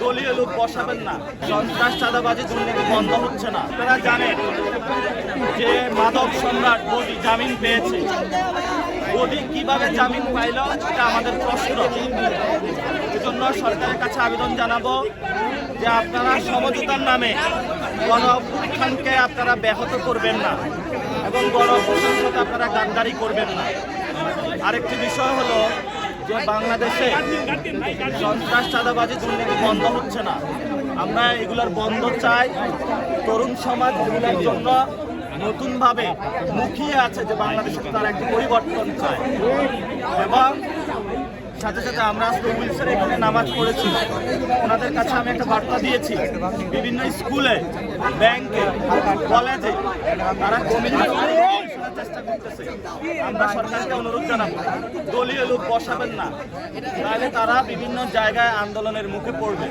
দলীয় লোক বসাবেন না। সন্ত্রাস, চাঁদাবাজি, দুর্নীতি বন্ধ হচ্ছে না। আপনারা জানেন যে মাদক সম্রাট বডি জামিন পেয়েছে। বডি কিভাবে জামিন পাইল এটা আমাদের প্রশ্ন। এজন্য সরকারের কাছে আবেদন জানাবো যে আপনারা সমঝোতার নামে গণঅভ্যুত্থানকে আপনারা ব্যাহত করবেন না এবং গণঅভ্যুত্থানের সাথে আপনারা গাদ্দারি করবেন না। আরেকটি বিষয় হলো যে বাংলাদেশে সন্ত্রাস, চাঁদাবাজি, দুর্নীতি বন্ধ হচ্ছে না। আমরা এগুলোর বন্ধ চাই। তরুণ সমাজ এগুলোর জন্য নতুনভাবে মুখিয়ে আছে যে বাংলাদেশে তার একটি পরিবর্তন চায়। এবং সাথে সাথে আমরা আজকে উইলসের এখানে নামাজ পড়েছি। ওনাদের কাছে আমি একটা বার্তা দিয়েছি, বিভিন্ন স্কুলে, ব্যাংকে, কলেজে তারা কমিটি চেষ্টা করতেছে। আমরা সরকারকে অনুরোধ জানাবো দলীয় লোক বসাবেন না, তাহলে তারা বিভিন্ন জায়গায় আন্দোলনের মুখে পড়বে।